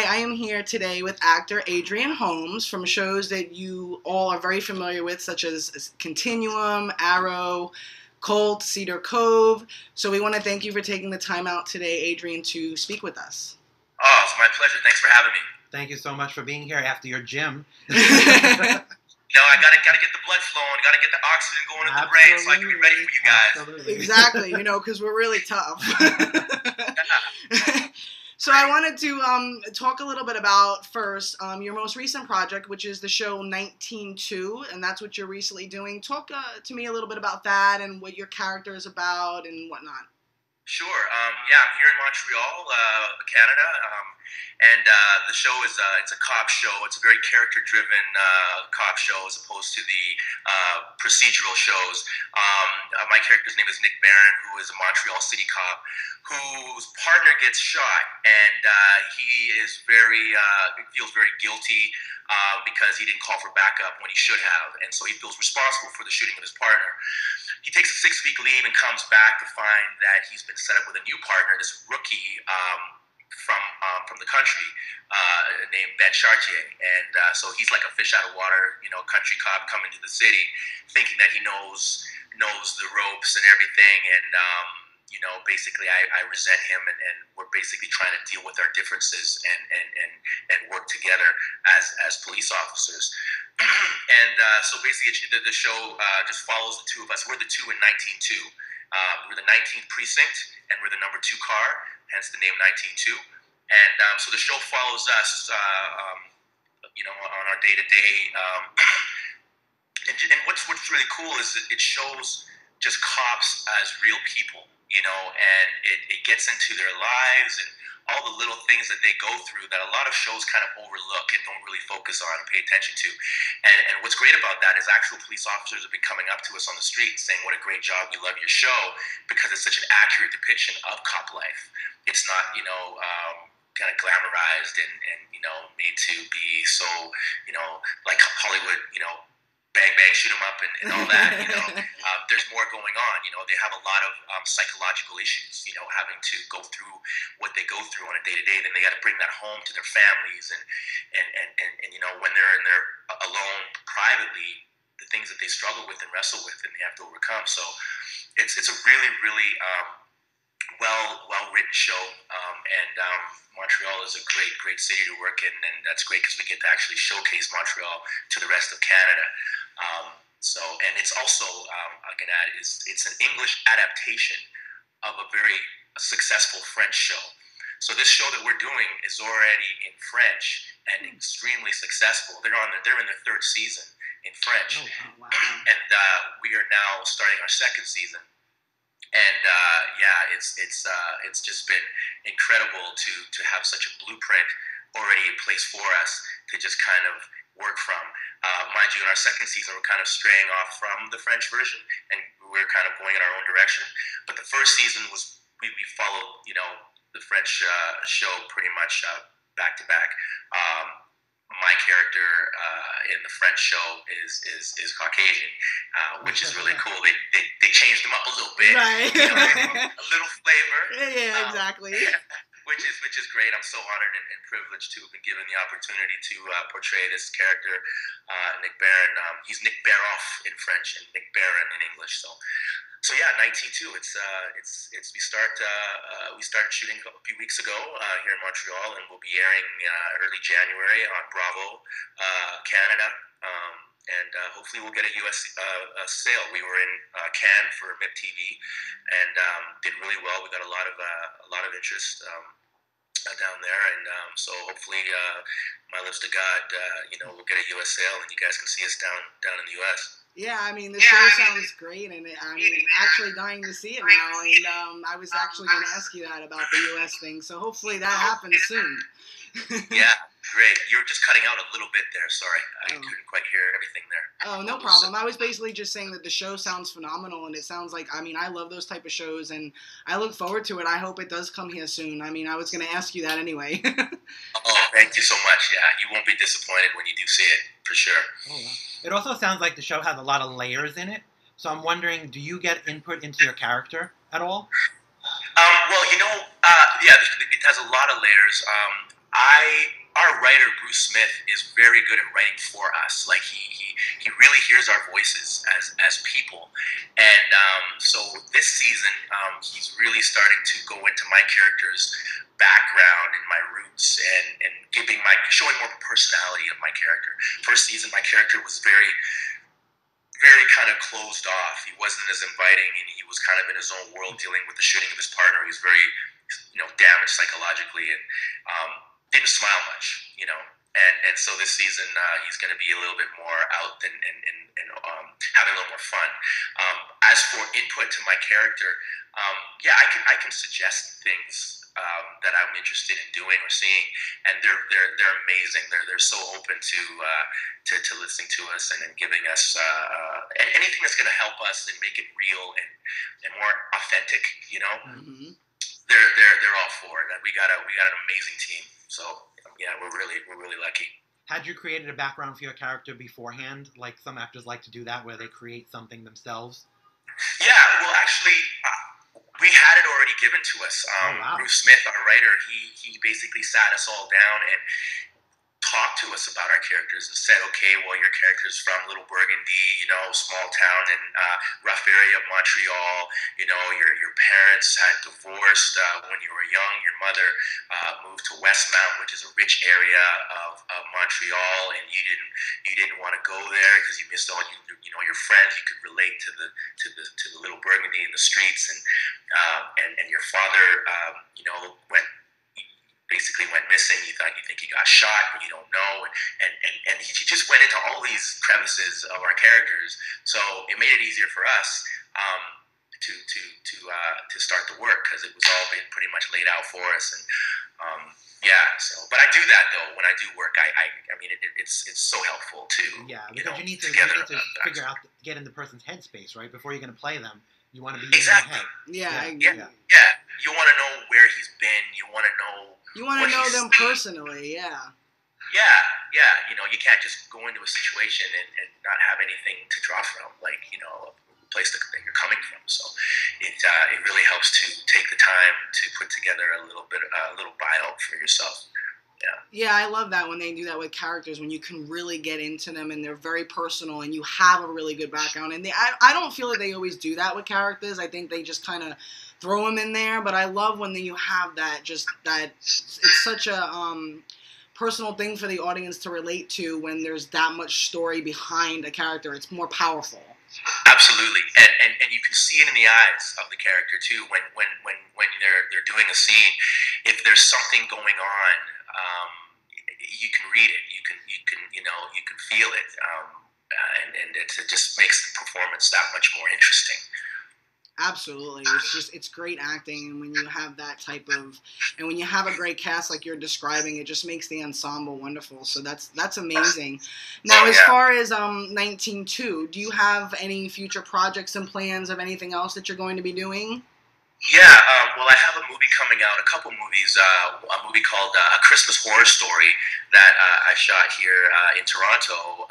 I am here today with actor Adrian Holmes from shows that you all are very familiar with, such as Continuum, Arrow, Cult, Cedar Cove. So we want to thank you for taking the time out today, Adrian, to speak with us. Oh, it's my pleasure. Thanks for having me. Thank you so much for being here after your gym. I gotta get the blood flowing, gotta get the oxygen going in the brain so I can be ready for you guys. Absolutely. Exactly, because we're really tough. So I wanted to talk a little bit about first your most recent project, which is the show 19-2, and that's what you're recently doing. Talk to me a little bit about that and what your character is about and whatnot. Sure. I'm here in Montreal, Canada, and the show is it's a cop show. It's a very character-driven cop show as opposed to the procedural shows. My character's name is Nick Barron, who is a Montreal city cop whose partner gets shot, and he is feels very guilty because he didn't call for backup when he should have, and so he feels responsible for the shooting of his partner. He takes a 6-week leave and comes back to find that he's been set up with a new partner, this rookie from the country named Ben Chartier. And so he's like a fish out of water, country cop coming to the city, thinking that he knows the ropes and everything. And basically I resent him, and we're basically trying to deal with our differences and work together as police officers. And so basically the show just follows the two of us. We're the two in 19-2. We're the 19th precinct, and we're the number 2 car, hence the name 19-2. And so the show follows us, on our day-to-day. And what's really cool is that it shows just cops as real people, and it gets into their lives and all the little things that they go through that a lot of shows kind of overlook and don't really focus on and pay attention to. And what's great about that is actual police officers have been coming up to us on the street saying, what a great job, we love your show, because it's such an accurate depiction of cop life. It's not, kind of glamorized and made to be so, like Hollywood, bang, bang, shoot them up and all that, there's more going on. They have a lot of psychological issues, having to go through what they go through on a day-to-day. Then they got to bring that home to their families and when they're in their alone privately, the things that they struggle with and wrestle with and they have to overcome. So it's a really, really well-written show, and Montreal is a great city to work in, and that's great because we get to actually showcase Montreal to the rest of Canada. And it's also, I can add, it's an English adaptation of a very successful French show. So this show that we're doing is already in French and extremely successful. They're in their 3rd season in French. Oh, wow. And we are now starting our 2nd season. And it's just been incredible to have such a blueprint already in place for us to just kind of work from. Mind you, in our 2nd season, we're kind of straying off from the French version, and we're kind of going in our own direction. But the 1st season was we followed the French show pretty much back to back. My character in the French show is Caucasian, which is really cool. They changed them up a little bit, right? A little flavor. Yeah, exactly. Which is great. I'm so honored and privileged to have been given the opportunity to portray this character, Nick Barron. He's Nick Baroff in French and Nick Barron in English. So yeah, 19-2. We started shooting a few weeks ago here in Montreal, and we'll be airing early January on Bravo, Canada, and hopefully we'll get a U.S. sale. We were in Cannes for MIP TV, and did really well. We got a lot of interest down there, and so hopefully, my lips to God, we'll get a U.S. sale, and you guys can see us down in the U.S. Yeah, I mean, the show sounds great, and I'm actually dying to see it now, and I was actually going to ask you that about the U.S. thing, so hopefully that happens soon. Yeah, great. You were just cutting out a little bit there, sorry. I couldn't quite hear everything there. Oh, no problem. I was basically just saying that the show sounds phenomenal, and it sounds like, I love those type of shows, and I look forward to it. I hope it does come here soon. I was going to ask you that anyway. Oh, thank you so much. Yeah, you won't be disappointed when you do see it, for sure. Oh, wow. It also sounds like the show has a lot of layers in it, so I'm wondering, do you get input into your character at all? Well, it has a lot of layers. I our writer Bruce Smith is very good at writing for us. Like he really hears our voices as people, and so this season he's really starting to go into my character's background and my roots and showing more personality of my character. First season, my character was very kind of closed off. He wasn't as inviting, and he was kind of in his own world dealing with the shooting of his partner. He was very, damaged psychologically and didn't smile much, And so this season, he's going to be a little bit more out and having a little more fun. As for input to my character, I can suggest things that I'm interested in doing or seeing, and they're amazing. They're so open to listening to us and giving us anything that's going to help us and make it real and more authentic. Mm-hmm. They're all for it. We got an amazing team. So we're really lucky. Had you created a background for your character beforehand, like some actors like to do that, where they create something themselves? Yeah, well, actually, we had it already given to us. Wow. Bruce Smith, our writer, he basically sat us all down and talked to us about our characters and said, okay, well, your character's from Little Burgundy, small town in rough area of Montreal. Your parents had divorced when you were young. Your mother moved to Westmount, which is a rich area of Montreal, and you didn't want to go there because you missed all your friends. You could relate to the Little Burgundy in the streets, and your father went missing. You think he got shot, but you don't know. And he just went into all these crevices of our characters. So it made it easier for us to start the work because it was all been pretty much laid out for us. And but I do that though when I do work. I mean it's so helpful to because you need to figure out get in the person's headspace, right, before you're going to play them. You want to be exactly. in their head. Yeah. You want to know where he's been. You want to know. You want to know them personally, yeah. Yeah. You can't just go into a situation and not have anything to draw from, a place that you're coming from. So it really helps to take the time to put together a little bio for yourself. Yeah, I love that when they do that with characters, when you can really get into them and they're very personal and you have a really good background. And I don't feel that they always do that with characters. I think they just kind of throw them in there. But I love when you have that, it's such a personal thing for the audience to relate to when there's that much story behind a character. It's more powerful. Absolutely, and you can see it in the eyes of the character too when they're doing a scene. If there's something going on, you can read it. You can feel it, and it just makes the performance that much more interesting. Absolutely. It's great acting, and when you have that and when you have a great cast like you're describing, it just makes the ensemble wonderful. So that's amazing. Now, as far as 19-2, do you have any future projects and plans of anything else that you're going to be doing? Yeah, well, I have a movie coming out, a couple movies, a movie called A Christmas Horror Story that I shot here in Toronto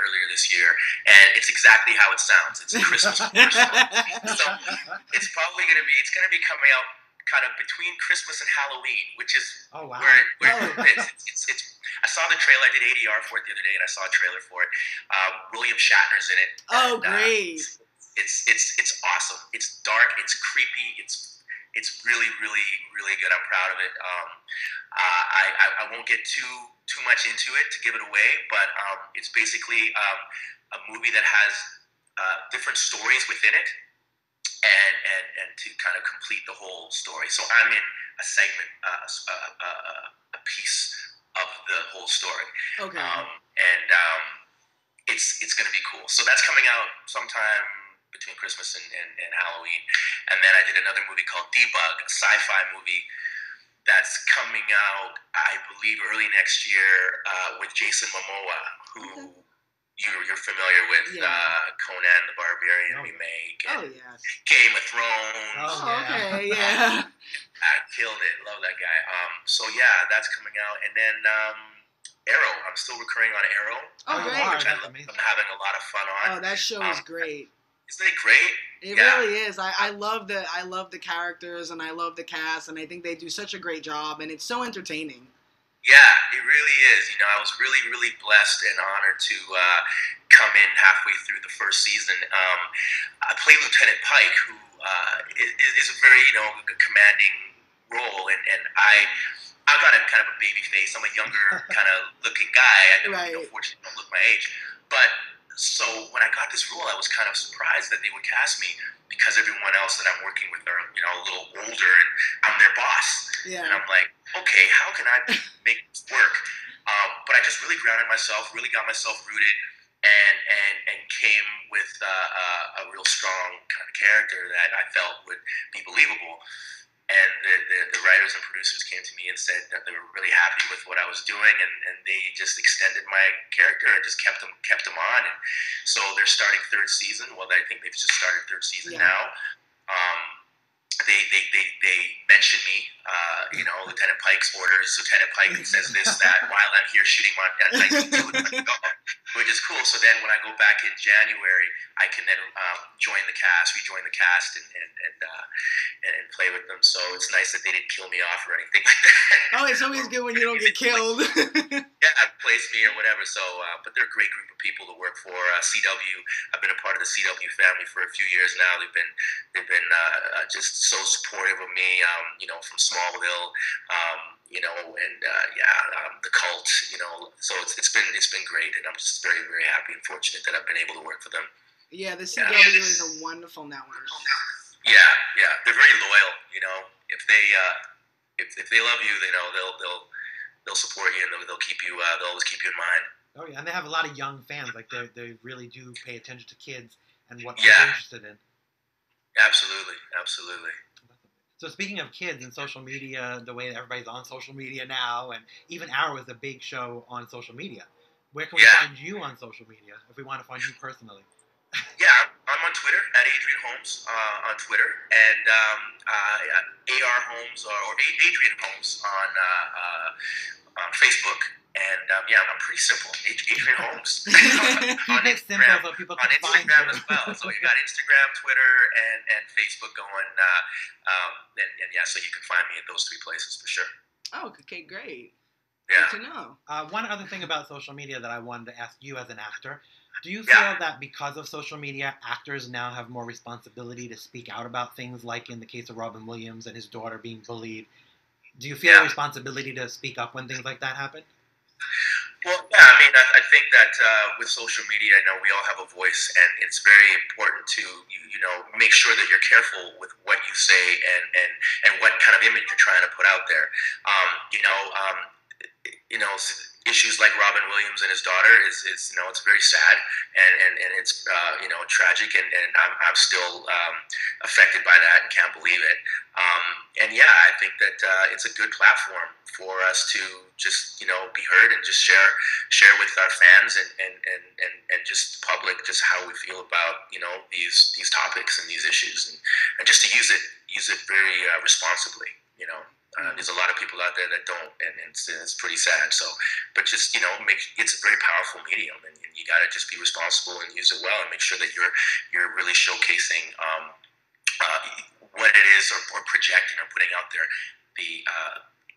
earlier this year, and it's exactly how it sounds. It's a Christmas horror story. So it's going to be coming out kind of between Christmas and Halloween, which is where it fits. I saw the trailer. I did ADR for it the other day, and I saw a trailer for it. William Shatner's in it. Oh, great. It's awesome. It's dark. It's creepy. It's really, really, really good. I'm proud of it. I won't get too much into it to give it away, but it's basically a movie that has different stories within it, and to kind of complete the whole story. So I'm in a segment, a piece of the whole story. Okay. It's going to be cool. So that's coming out sometime between Christmas and Halloween. And then I did another movie called Debug, a sci-fi movie that's coming out, I believe, early next year with Jason Momoa, who you're familiar with, Conan the Barbarian remake, and Game of Thrones. Okay, yeah. I killed it. Love that guy. So yeah, that's coming out. And then Arrow. I'm still recurring on Arrow. Oh, great. I'm having a lot of fun on. Oh, that show is great. Isn't it great? It really is. I love the characters, and I love the cast, and I think they do such a great job, and it's so entertaining. Yeah, it really is. You know, I was really, really blessed and honored to come in halfway through the first season. I play Lieutenant Pike, who is a very, commanding role, and I got a kind of a baby face. I'm a younger kind of looking guy. I don't, Right. fortunately, don't look my age. But so when I got this role, I was kind of surprised that they would cast me because everyone else that I'm working with are, a little older, and I'm their boss. Yeah. And I'm like, okay, how can I make this work? But I just really grounded myself, really got myself rooted, and came with a real strong kind of character that I felt would be believable. And the writers and producers came to me and said that they were really happy with what I was doing, and they just extended my character and just kept them on. And so they're starting third season. Well, I think they've just started third season now. They mention me, Lieutenant Pike's orders. Lieutenant Pike says this, that, while I'm here shooting my which is cool. So then when I go back in January, I can then rejoin the cast, and play with them. So it's nice that they didn't kill me off or anything like that. Oh, it's always good when you don't get killed. Yeah, place me or whatever. So, but they're a great group of people to work for. CW, I've been a part of the CW family for a few years now. They've been just so supportive of me. From Smallville, the Cult. So it's been great, and I'm just very, very happy and fortunate that I've been able to work for them. Yeah, the CW is a wonderful network. Yeah, they're very loyal. If they love you, they'll support you, and they'll keep you. They'll always keep you in mind. Oh yeah, and they have a lot of young fans. Like they really do pay attention to kids and what they're interested in. Absolutely. So speaking of kids and social media, the way that everybody's on social media now, and even Arrow is a big show on social media. Where can we find you on social media if we want to find you personally? Yeah, I'm on Twitter at Adrian Holmes on Twitter, and AR Holmes or Adrian Holmes on Facebook. And I'm pretty simple. Adrian Holmes on Instagram, so people can find Instagram you. as well. So you got Instagram, Twitter, and Facebook going. So you can find me at those three places for sure. Oh, okay, great. Yeah. Good to know. One other thing about social media that I wanted to ask you as an actor. Do you feel that because of social media, actors now have more responsibility to speak out about things, like in the case of Robin Williams and his daughter being bullied? Do you feel a responsibility to speak up when things like that happen? Well, yeah, I mean, I think that with social media, we all have a voice, and it's very important to make sure that you're careful with what you say and what kind of image you're trying to put out there. Issues like Robin Williams and his daughter is it's very sad, and it's tragic, and I'm still affected by that and can't believe it. I think that it's a good platform for us to just be heard and just share with our fans and just public just how we feel about these topics and these issues, and just to use it very responsibly. There's a lot of people out there that don't, and it's pretty sad. So, but just it's a very powerful medium, and you got to just be responsible and use it well, and make sure that you're really showcasing what it is, or projecting or putting out there the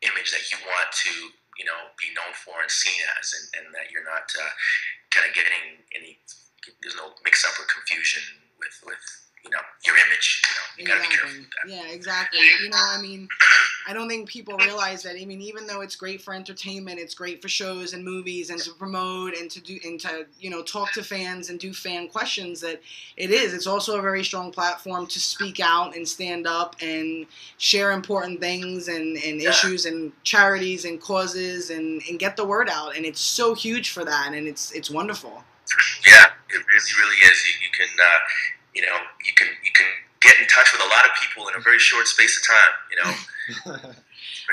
image that you want to be known for and seen as, and that you're not kind of getting there's no mix up or confusion with your image. You got to be careful with that. Yeah, exactly. I don't think people realize that. Even though it's great for entertainment, it's great for shows and movies and to promote and to talk to fans and do fan questions. That it's also a very strong platform to speak out and stand up and share important things and issues and charities and causes and get the word out. And it's so huge for that, and it's wonderful. Yeah, it really is. You can you can get in touch with a lot of people in a very short space of time.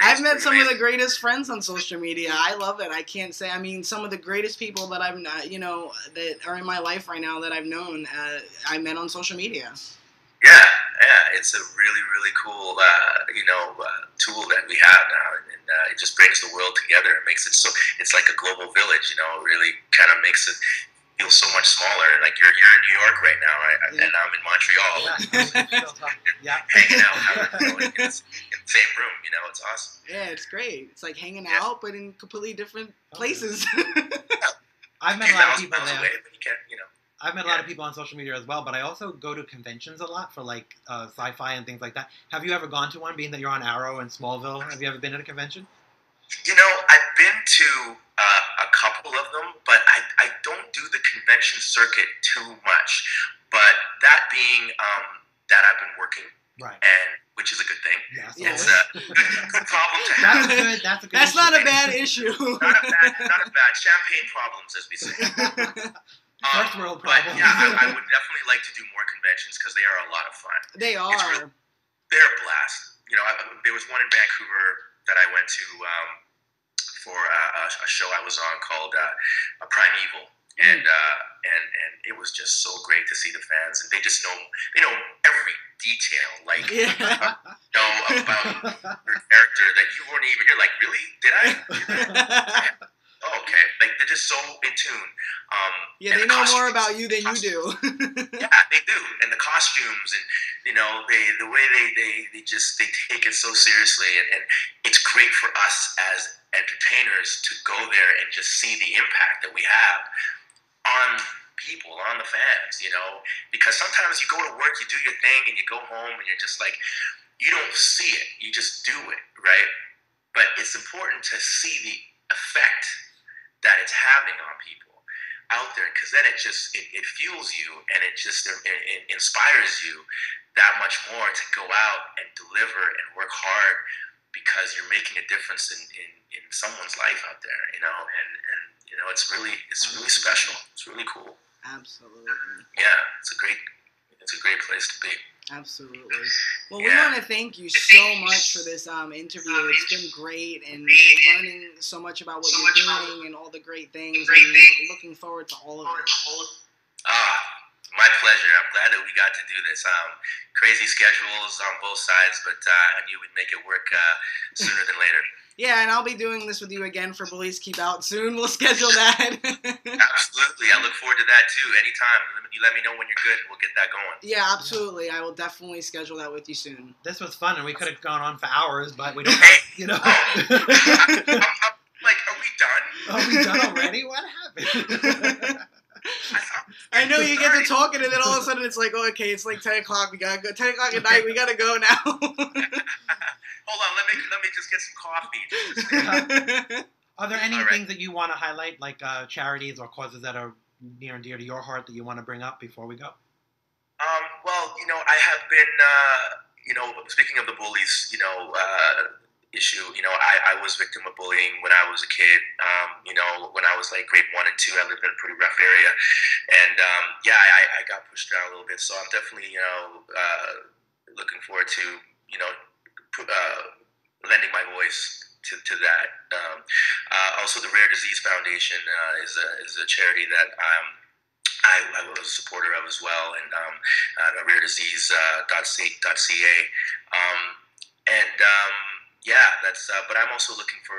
I've met some of the greatest friends on social media. I love it. I can't say. Some of the greatest people that I've that are in my life right now that I've known, I met on social media. Yeah, it's a really, really cool tool that we have now, and it just brings the world together. It makes it so it's like a global village. It really kind of makes it feel so much smaller. Like you're in New York right now, right? Yeah. And I'm in Montreal. Yeah. Hanging out. It's same room. You know, it's awesome. Yeah, it's great. It's like hanging out, but in completely different places. I've met a lot of people there. Away, but you can't, you know. I've met a lot of people on social media as well, but I also go to conventions a lot for like sci-fi and things like that. Have you ever gone to one, being that you're on Arrow and Smallville? Have you ever been at a convention? You know, I've been to a couple of them, but I don't do the convention circuit too much. But that being that I've been working, right, and which is a good thing. Yes, it's a good problem to have. That's a good That's issue. not a bad issue. not a bad champagne problems, as we say. First world problem. But yeah, I would definitely like to do more conventions because they are a lot of fun. They are. They're a blast. You know, there was one in Vancouver that I went to for a show I was on called Primeval, and it was just so great to see the fans, and they know every detail, like know about your character that you weren't even. You're like, really? Did I? Oh, okay, like they're just so in tune. Yeah, they know more about you than you do. Yeah, they do, and the costumes, and you know, the way they take it so seriously, and it's great for us as entertainers to go there and just see the impact that we have on people, on the fans, you know, because sometimes you go to work, you do your thing, and you go home, and you're just like, you don't see it, you just do it, right? But it's important to see the effect that it's having on people out there, because then it fuels you, and it just it inspires you that much more to go out and deliver and work hard, because you're making a difference in someone's life out there, you know, and you know, it's really special. It's really cool. Absolutely. Yeah, it's a great place to be. Absolutely. Well, we want to thank you so much for this interview. It's been great, and learning so much about what you're doing and all the great things. And looking forward to all of it. My pleasure. I'm glad that we got to do this. Crazy schedules on both sides, but I knew we'd make it work sooner than later. Yeah, and I'll be doing this with you again for Bullies Keep Out soon. We'll schedule that. Absolutely. I look forward to that too. Anytime. You let me know when you're good, and we'll get that going. Yeah, absolutely. I will definitely schedule that with you soon. This was fun, and we could have gone on for hours, but we don't have, you know. I'm like, are we done? Are we done already? What happened? I know you get to talking, and then all of a sudden it's like, oh, okay, it's like 10 o'clock. We gotta go. 10 o'clock at night. We gotta go now. Hold on, let me just get some coffee. Are there any things that you want to highlight, like charities or causes that are near and dear to your heart that you want to bring up before we go? Well, you know, I have been, you know, speaking of the bullies, you know, issue, you know, I was victim of bullying when I was a kid. You know, when I was like grade 1 and 2, I lived in a pretty rough area, and yeah, I got pushed around a little bit. So I'm definitely, you know, looking forward to, you know, lending my voice to that. Also, the Rare Disease Foundation is a charity that I was a supporter of as well, and RareDisease.ca. Yeah, that's. But I'm also looking for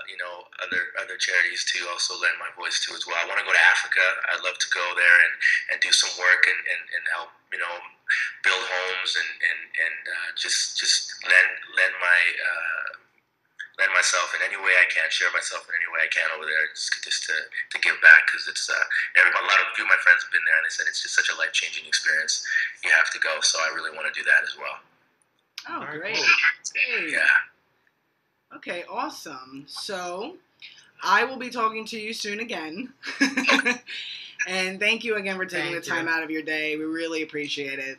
you know, other charities to also lend my voice to as well. I want to go to Africa. I'd love to go there and do some work and help, you know, build homes and just lend myself in any way I can, share myself in any way I can over there, just to give back, because it's a lot of my friends have been there, and they said it's just such a life-changing experience. You have to go, so I really want to do that as well. Oh, great. Yeah. Okay, awesome. So, I will be talking to you soon again. And thank you again for taking the time out of your day. We really appreciate it.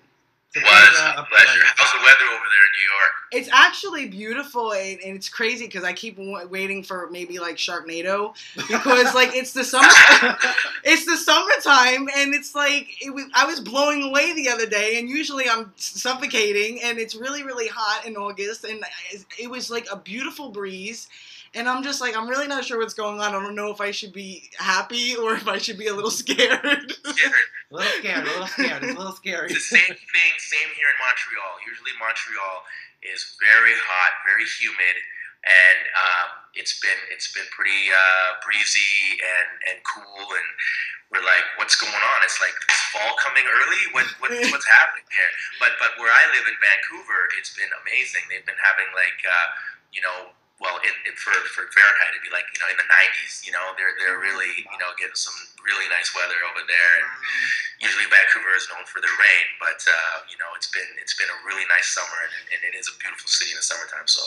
It was a pleasure. How's the weather over there in New York? It's actually beautiful, and it's crazy because I keep waiting for maybe like Sharknado, because like it's the summer, it's the summertime, and it's like I was blowing away the other day, and usually I'm suffocating, and it's really really hot in August, and it was like a beautiful breeze. And I'm just like, I'm really not sure what's going on. I don't know if I should be happy or if I should be a little scared. A little scared. It's a little scary. It's the same thing, same here in Montreal. Usually Montreal is very hot, very humid, and it's been pretty breezy and cool, and we're like, what's going on? It's like, is fall coming early? What's happening here? But where I live in Vancouver, it's been amazing. They've been having like well, for Fahrenheit, it'd be like in the 90s. They're really getting some really nice weather over there. And usually Vancouver is known for their rain, but it's been a really nice summer, and it is a beautiful city in the summertime. So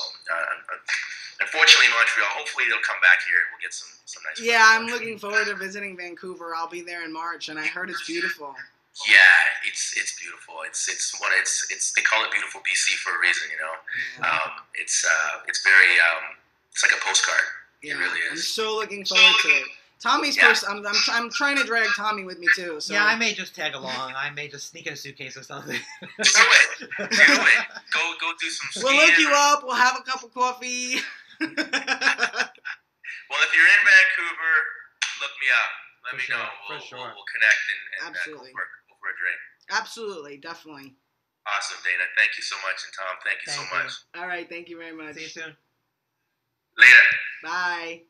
unfortunately, Montreal. Hopefully they'll come back here and we'll get some nice. Yeah, I'm looking forward to visiting Vancouver. I'll be there in March, and I heard it's beautiful. Yeah, it's beautiful. It's they call it beautiful BC for a reason, It's very it's like a postcard. Yeah, it really is. I'm so looking forward to it. Tommy's first. I'm trying to drag Tommy with me too. So. Yeah, I may just tag along. I may just sneak in a suitcase or something. Do it. Go do some skiing. We'll look you up. We'll have a cup of coffee. Well, if you're in Vancouver, look me up. Let me know. We'll connect and Absolutely. Go for a drink. Absolutely, definitely. Awesome, Dana. Thank you so much, and Tom, thank you so much. All right, thank you very much. See you soon. Later. Bye.